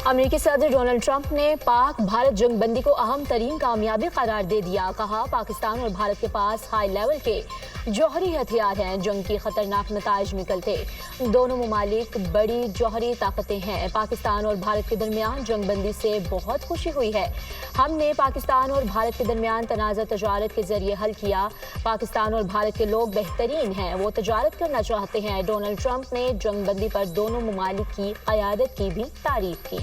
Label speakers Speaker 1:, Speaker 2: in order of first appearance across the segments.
Speaker 1: امریکی صدر Donald Trump نے پاک بھارت جنگ بندی کو اہم ترین کامیابی قرار دے دیا۔ کہا پاکستان اور بھارت کے پاس ہائی لیول کے جوہری ہتھیار ہیں، جنگ کی خطرناک نتائج نکلتے دونوں ممالک بڑی جوہری طاقتیں ہیں۔ پاکستان اور بھارت کے درمیان جنگ بندی سے بہت خوشی ہوئی ہے۔ ہم نے پاکستان اور بھارت کے درمیان تنازع تجارت کے ذریعے حل کیا۔ پاکستان اور بھارت کے لوگ بہترین ہیں، وہ تجارت کرنا چاہتے ہیں۔ ڈونلڈ ٹرمپ نے جنگ بندی پر دونوں ممالک کی قیادت کی بھی تعریف کی۔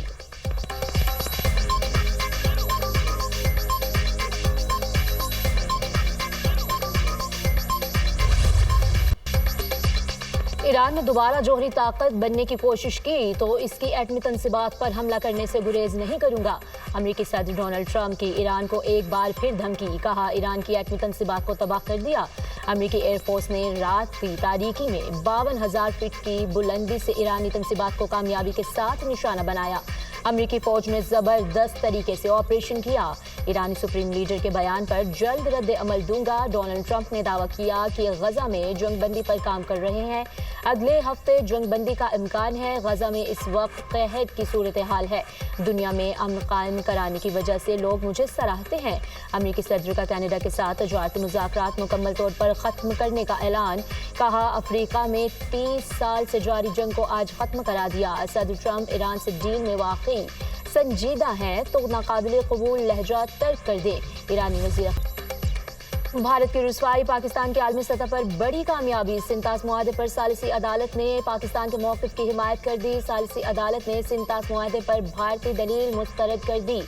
Speaker 1: ایران نے دوبارہ جوہری طاقت بننے کی کوشش کی تو اس کی ایٹمی تنصیبات پر حملہ کرنے سے گریز نہیں کروں گا۔ امریکی صدر ڈونلڈ ٹرمپ کی ایران کو ایک بار پھر دھمکی، کہا ایران کی ایٹمی تنصیبات کو تباہ کر دیا۔ امریکی ایئر فورس نے رات کی تاریکی میں 52,000 فٹ کی بلندی سے ایرانی تنصیبات کو کامیابی کے ساتھ نشانہ بنایا۔ امریکی فوج نے زبردست طریقے سے آپریشن کیا۔ ایرانی سپریم لیڈر کے بیان پر جلد رد عمل دوں گا۔ ڈونلڈ ٹرمپ نے دعویٰ کیا کہ غزہ میں جنگ بندی پر کام کر رہے ہیں۔ اگلے ہفتے جنگ بندی کا امکان ہے۔ غزہ میں اس وقت قحط کی صورتحال ہے۔ دنیا میں امن قائم کرانے کی وجہ سے لوگ مجھے سراہتے ہیں۔ امریکی صدر کا کینیڈا کے ساتھ تجارتی مذاکرات مکمل طور پر ختم کرنے کا اعلان، کہا افریقہ میں 30 سال سے جاری جنگ کو آج ختم کرا دیا۔ صدر ٹرمپ ایران سے ڈیل میں واقعی سنجیدہ ہیں تو ناقابل قبول لہجہ ترک کر دیں۔ ایرانی وزیر بھارت کی رسوائی پاکستان کی عالمی سطح پر بڑی کامیابی۔ سنتاس معاہدے پر ثالثی عدالت نے پاکستان کے موقف کی حمایت کر دی۔ ثالثی عدالت نے سنتاس معاہدے پر بھارتی دلیل مسترد کر دی۔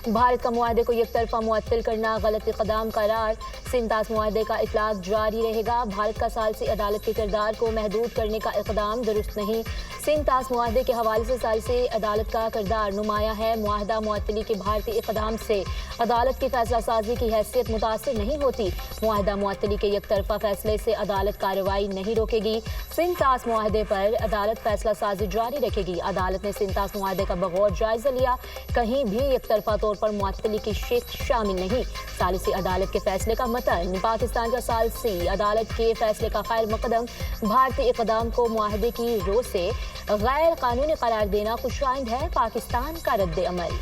Speaker 1: بھارت کا معاہدے کو یک طرفہ معطل کرنا غلط اقدام قرار۔ سنتاس معاہدے کا اطلاق جاری رہے گا۔ بھارت کا ثالثی عدالت کے کردار کو محدود کرنے کا اقدام درست نہیں۔ سنتاس معاہدے کے حوالے سے ثالثی عدالت کا کردار نمایاں ہے۔ معاہدہ معطلی کے بھارتی اقدام سے عدالت کی فیصلہ سازی کی حیثیت متاثر نہیں ہوتی۔ معاہدہ معطلی کے یک طرفہ فیصلے سے عدالت کارروائی نہیں روکے گی۔ سنتاس معاہدے پر عدالت فیصلہ سازی جاری رکھے گی۔ عدالت نے سنتاس معاہدے کا بغور جائزہ لیا۔ کہیں بھی یک طرفہ طور پر معطلی کی شق شامل نہیں۔ ثالثی عدالت کے فیصلے کا متن، پاکستان کا ثالثی عدالت کے فیصلے کا خیر مقدم، بھارتی اقدام کو معاہدے کی رو سے غیر قانونی قرار دینا خوشائند ہے۔ پاکستان کا رد عمل۔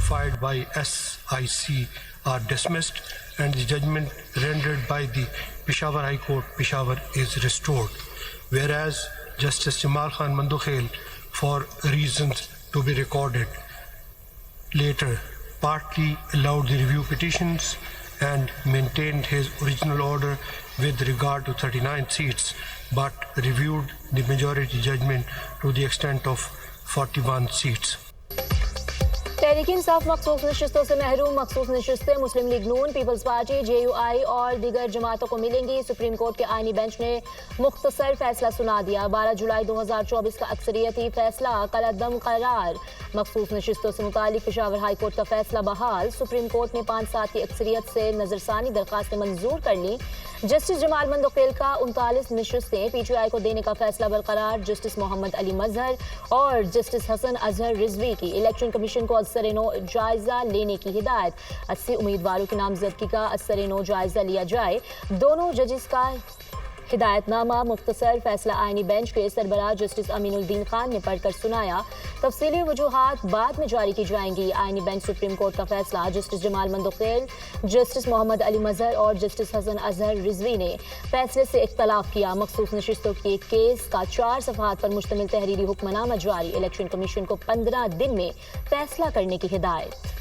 Speaker 2: Filed by SIC are dismissed and the judgment rendered by the Peshawar High Court, Peshawar, is restored. Whereas Justice Jamal Khan Mandukhel, for reasons to be recorded later, partly allowed the review petitions and maintained his original order with regard to 39 seats, but reviewed the majority judgment to the extent of 41 seats.
Speaker 1: Tehreek Insaf مخصوص نشستوں سے محروم۔ مخصوص نشستیں مسلم league نون، Peoples party, JUI اور دیگر جماعتوں کو ملیں گی۔ سپریم کورٹ کے آئینی بینچ نے مختصر فیصلہ سنا دیا۔ 12 جولائی 2024 کا اکثریتی فیصلہ کالعدم قرار۔ مخصوص نشستوں سے متعلق پشاور ہائی کورٹ کا فیصلہ بحال۔ سپریم کورٹ نے 5-7 کی اکثریت سے نظرثانی درخواستیں منظور کر لی۔ جسٹس جمال مندوخیل کا 39 نشستیں PTI کو دینے کا فیصلہ برقرار۔ جسٹس محمد علی مظہر اور جسٹس حسن اظہر رضوی کی الیکشن کمیشن کو ازسر نو جائزہ لینے کی ہدایت۔ 80 امیدواروں کی نامزدگی کا ازسر نو جائزہ لیا جائے۔ دونوں ججز کا ہدایت نامہ مختصر فیصلہ آئینی بینچ کے سربراہ جسٹس امین الدین خان نے پڑھ کر سنایا۔ تفصیلی وجوہات بعد میں جاری کی جائیں گی۔ آئینی بینچ سپریم کورٹ کا فیصلہ، جسٹس جمال مندوخیل، جسٹس محمد علی مظہر اور جسٹس حسن اظہر رضوی نے فیصلے سے اختلاف کیا۔ مخصوص نشستوں کے کیس کا 4 صفحات پر مشتمل تحریری حکم نامہ جاری۔ الیکشن کمیشن کو 15 دن میں فیصلہ کرنے کی ہدایت۔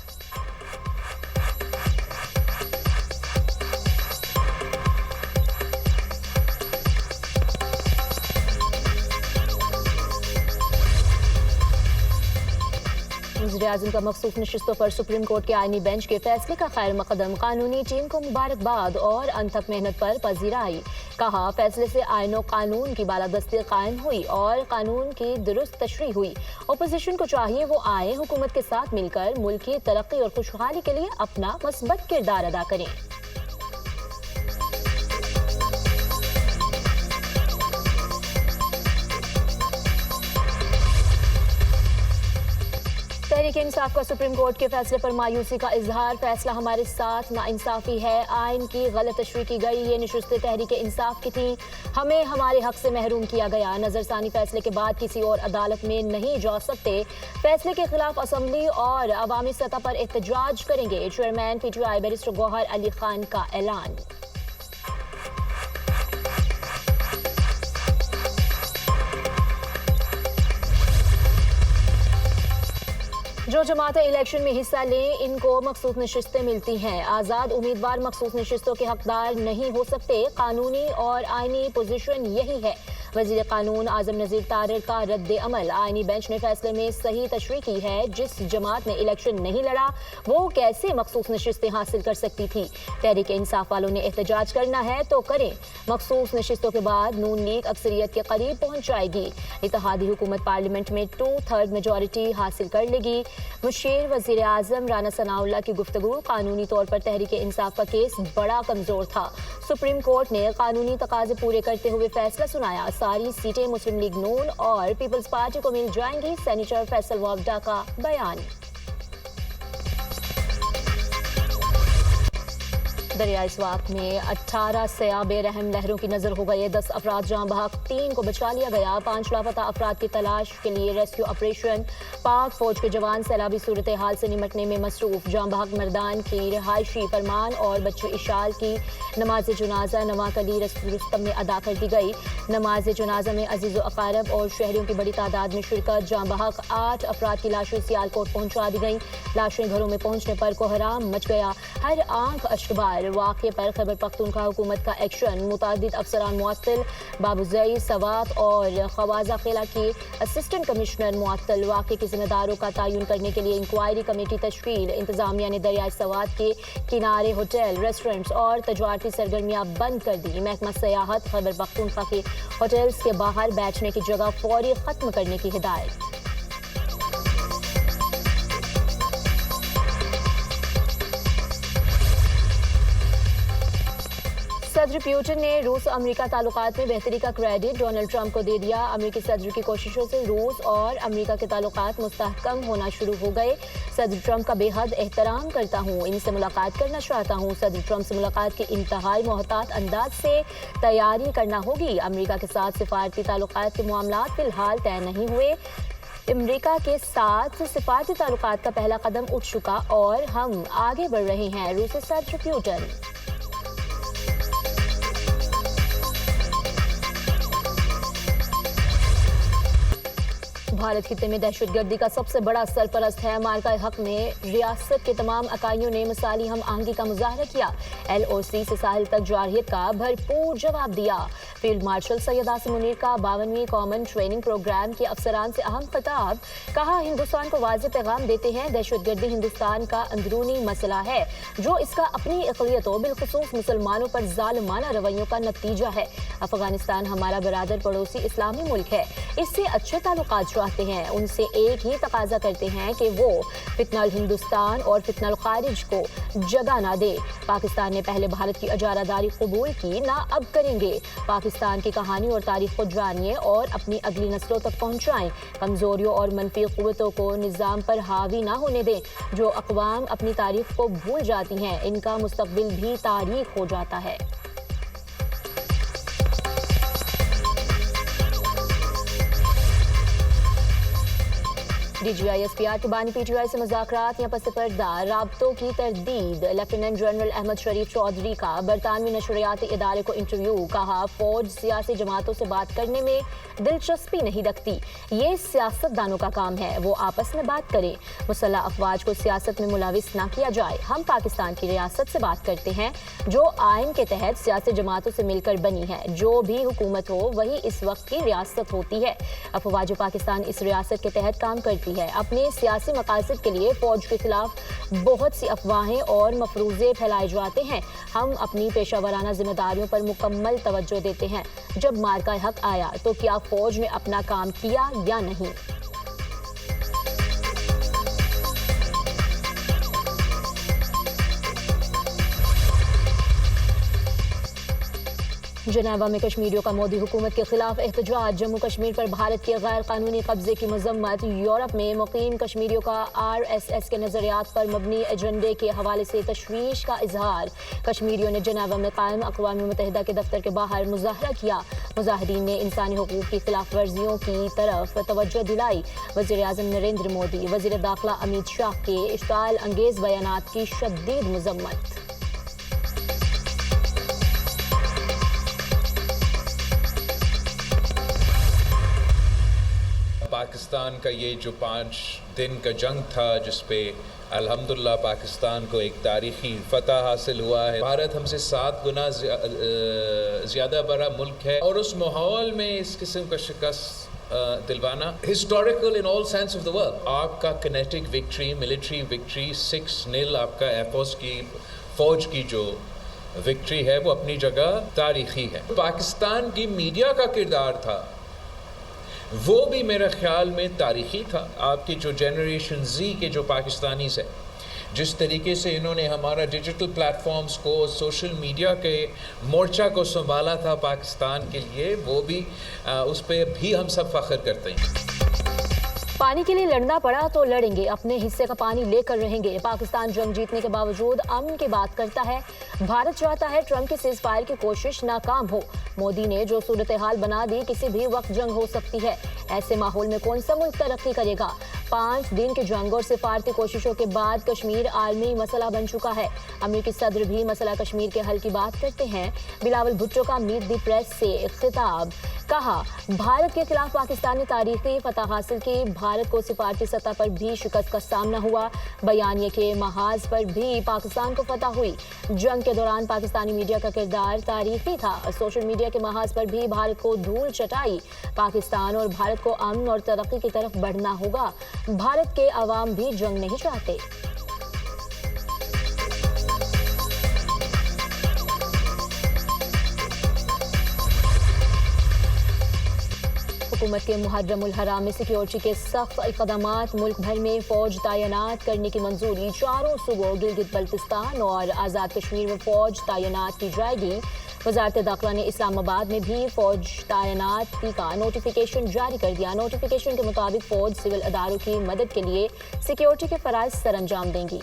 Speaker 1: وزیراعظم کا مخصوص نشستوں پر سپریم کورٹ کے آئینی بینچ کے فیصلے کا خیر مقدم۔ قانونی ٹیم کو مبارکباد اور انتھک محنت پر پذیرائی۔ کہا فیصلے سے آئین و قانون کی بالادستی قائم ہوئی اور قانون کی درست تشریح ہوئی۔ اپوزیشن کو چاہیے وہ آئے، حکومت کے ساتھ مل کر ملک کی ترقی اور خوشحالی کے لیے اپنا مثبت کردار ادا کریں۔ تحریک तहरीक इंसाफ का सुप्रीम कोर्ट के फैसले पर मायूसी का इजहार। फैसला हमारे साथ नाइंसाफी है, आइन की गलत तशरीह की गई। ये नशस्तें तहरीक इंसाफ की थी, हमें हमारे हक से महरूम किया गया। नजरसानी फैसले के बाद किसी और अदालत में नहीं जा सकते। फैसले के खिलाफ असम्बली और अवामी सतह पर एहतजाज करेंगे। Chairman PTI barrister Gohar Ali Khan का ऐलान। जो जमातें इलेक्शन में हिस्सा लें, इनको मखसूस नशिस्तें मिलती हैं। आज़ाद उम्मीदवार मखसूस नशिस्तों के हकदार नहीं हो सकते। कानूनी और आईनी पोजीशन यही है। वज़ीर कानून आज़म नज़ीर तारिर का रद्द अमल। आईनी बेंच ने फैसले में सही तशरीह की है। जिस जमात ने इलेक्शन नहीं लड़ा वो कैसे मखसूस नशिस्तें हासिल कर सकती थी। तहरीक इंसाफ वालों ने एहतजाज करना है तो करें। मखसूस नशिस्तों के बाद नून लीग अक्सरियत के करीब पहुंच जाएगी। इत्तेहादी हुकूमत पार्लियामेंट में 2/3 मेजॉरिटी हासिल कर लेगी। मुशीर वज़ीर आज़म राना सनाउल्लाह की गुफ्तगू। कानूनी तौर पर तहरीक इंसाफ का केस बड़ा कमजोर था। सुप्रीम कोर्ट ने कानूनी तकाजे पूरे करते हुए फैसला सुनाया। सारी सीटें मुस्लिम लीग नून और पीपल्स पार्टी को मिल जाएंगी। सेनेटर फैसल वावडा का बयान। दरियाई स्वात में 18 सया बेरहम लहरों की नजर हो गए। 10 अफराद जहां बहक, 3 को बचा लिया गया। 5 लापता अफराद की तलाश के लिए रेस्क्यू ऑपरेशन। पाक फौज के जवान सैलाबी सूरत हाल से निमटने में मसरूफ। जहां बहक मर्दान की रिहायशी फरमान और बच्ची इशाल की नमाज जनाजा नवाकली रुस्तम में अदा कर दी गई। नमाज जनाजा में अजीज़ अकारब और शहरियों की बड़ी तादाद में शिरकत। जहां बहक 8 अफराद की लाशें सियालकोट पहुंचा दी गई। लाशें घरों में पहुंचने पर कोहराम मच गया। हर आंख अश्कबार। वाक़े पर खैबर पख्तूनख्वा हुकूमत का एक्शन। मुतादिद अफसरान मुअत्तल। बाबूज़ई सवात और खवाजा खेला की असिस्टेंट कमिश्नर मुअत्तल। वाक़े के जिम्मेदारों का तयन करने के लिए इंक्वायरी कमेटी तश्कील। इंतजामिया ने दरियाई सवात के किनारे होटल, रेस्टोरेंट्स और तजारती सरगर्मियां बंद कर दी। महकमा सयाहत खैबर पख्तूनख्वा के होटल्स के बाहर बैठने की जगह फौरी खत्म करने की हिदायत। सदर पुतिन ने रूस अमेरिका ताल्लुकात में बेहतरी का क्रेडिट डोनाल्ड ट्रंप को दे दिया। अमेरिकी सदर की कोशिशों से रूस और अमेरिका के ताल्लुकात मुस्तहकम होना शुरू हो गए। सदर ट्रंप का बेहद एहतराम करता हूँ, इनसे मुलाकात करना चाहता हूँ। सदर ट्रंप से मुलाकात के इंतहाई मोहतात अंदाज से तैयारी करना होगी। अमेरिका के साथ सिफारती ताल्लुकात के मामलात फिलहाल तय नहीं हुए। अमेरिका के साथ सिफारती ताल्लुकात का पहला कदम उठ चुका और हम आगे बढ़ रहे हैं। रूसी सदर पुतिन। भारत खित्ते में दहशतगर्दी का सबसे बड़ा सरपरस्त है। मार्का हक में रियासत के तमाम इकाइयों ने मिसाली हम आहंगी का मुजाहरा किया। LOC से साहिल तक जारहियत का भरपूर जवाब दिया। फील्ड मार्शल सैयद आसिम मुनीर का 52वीं कॉमन ट्रेनिंग प्रोग्राम के अफसरान से अहम खिताब। कहा, हिंदुस्तान को वाज़ेह पैगाम देते हैं, दहशतगर्दी हिंदुस्तान का अंदरूनी मसला है जो इसका अपनी अक़लियतों बिलखुसूस मुसलमानों पर ज़ालिमाना रवैयों का नतीजा है। अफगानिस्तान हमारा बरादर पड़ोसी इस्लामी मुल्क है, इससे अच्छे ताल्लुकात चाहते हैं। उनसे एक ही तकाजा करते हैं कि वो फितनल हिंदुस्तान और फितनल खारिज को जगह ना दे। पाकिस्तान ने पहले भारत की इजारादारी कबूल की, ना अब करेंगे। पाकिस्तान की कहानी और तारीख को जानिए और अपनी अगली नस्लों तक पहुंचाएं। कमजोरियों और मनफी क़ुव्वतों को निज़ाम पर हावी ना होने दें। जो अक़वाम अपनी तारीख को भूल जाती हैं, इनका मुस्तक़बिल भी तारीख हो जाता है। DGI SPR टुबानी PTI से मुज़ाकरात या पस पर्दा राब्तों की तरदीद। लेफ्टिनेंट जनरल अहमद शरीफ चौधरी का बरतानवी नशरियाती इदारे को इंटरव्यू। कहा, फौज सियासी जमातों से बात करने में दिलचस्पी नहीं रखती, ये सियासतदानों का काम है, वो आपस में बात करें। मुसल्लह अफवाज को सियासत में मुलविस ना किया जाए। हम पाकिस्तान की रियासत से बात करते हैं जो आइन के तहत सियासी जमातों से मिलकर बनी है। जो भी हुकूमत हो वही इस वक्त की रियासत होती है। अफवाज पाकिस्तान इस रियासत के तहत काम करती है। अपने सियासी मकासद के लिए फौज के खिलाफ बहुत सी अफवाहें और मफरूज़े फैलाए जाते हैं। हम अपनी पेशावराना जिम्मेदारियों पर मुकम्मल तवज्जो देते हैं। जब मार्का हक आया तो क्या फौज ने अपना काम किया या नहीं? जनेवा में कश्मीरियों का मोदी हुकूमत के खिलाफ एहतजाज। जम्मू कश्मीर पर भारत के गैर कानूनी कब्जे की मजम्मत। यूरोप में मुकीम कश्मीरियों का RSS के नजरियात पर मबनी एजेंडे के हवाले से तशवीश का इजहार। कश्मीरियों ने जनेवा में कायम अक़वाम मुत्तहिदा के दफ्तर के बाहर मुजाहरा किया। मुजाहिरीन ने इंसानी हुकूक की खिलाफ वर्जियों की तरफ तवज्जो दिलाई। वज़ीर आज़म नरेंद्र मोदी, वज़ीर दाखिला अमित शाह के इश्ताल अंगेज बयानात की शदीद मजम्मत।
Speaker 3: पाकिस्तान का ये जो 5 दिन का जंग था जिसपे अल्हम्दुलिल्लाह पाकिस्तान को एक तारीखी फतह हासिल हुआ है। भारत हमसे 7 गुना ज़्यादा बड़ा मुल्क है और उस माहौल में इस किस्म का शिकस्त दिलवाना historical in all sense of the world. आपका किनेटिक विक्ट्री, मिलिट्री विक्ट्री 6-0 आपका एयरफोर्स की फ़ौज की जो विक्ट्री है वो अपनी जगह तारीखी है। पाकिस्तान की मीडिया का किरदार था वो भी मेरे ख्याल में तारीखी था। आपकी जो जनरेशन Z के जो पाकिस्तानीज़ है, जिस तरीके से इन्होंने हमारा डिजिटल प्लेटफॉर्म्स को, सोशल मीडिया के मोर्चा को संभाला था पाकिस्तान के लिए, वो भी उस पर भी हम सब फ़ख्र करते हैं।
Speaker 1: पानी के लिए लड़ना पड़ा तो लड़ेंगे, अपने हिस्से का पानी लेकर रहेंगे। पाकिस्तान जंग जीतने के बावजूद अमन की बात करता है। भारत चाहता है ट्रंप की सीज़ फायर की कोशिश नाकाम हो। मोदी ने जो सूरत हाल बना दी, किसी भी वक्त जंग हो सकती है। ऐसे माहौल में कौन सा मुल्क तरक्की करेगा? 5 दिन की जंग और सिफारती कोशिशों के बाद कश्मीर आलमी मसला बन चुका है। अमरीकी सदर भी मसला कश्मीर के हल की बात करते हैं। बिलावल भुट्टो का मीट दी प्रेस से खिताब। कहा, भारत के खिलाफ पाकिस्तान ने तारीखी फतह हासिल की। भारत को सिफारती सतह पर भी शिकस्त का सामना हुआ। बयानिए के महाज पर भी पाकिस्तान को फतह हुई। जंग के दौरान पाकिस्तानी मीडिया का किरदार तारीखी था। सोशल मीडिया के महाज पर भी भारत को धूल चटाई। पाकिस्तान और भारत को अमन और तरक्की की तरफ बढ़ना होगा। भारत के अवाम भी जंग नहीं चाहते। हुकूमत के मुहर्रमुल हराम में सिक्योरिटी के सख्त इक़दामात। मुल्क भर में फौज तैनात करने की मंजूरी। चारों सूबों गिलगित बल्तिस्तान और आज़ाद कश्मीर में फौज तैनात की जाएगी। वज़ारत दाखिला ने इस्लामाबाद में भी फौज तैनाती का नोटिफिकेशन जारी कर दिया। नोटिफिकेशन के मुताबिक फौज सिविल अदारों की मदद के लिए सिक्योरिटी के फ़राइज़ सरअंजाम देंगी।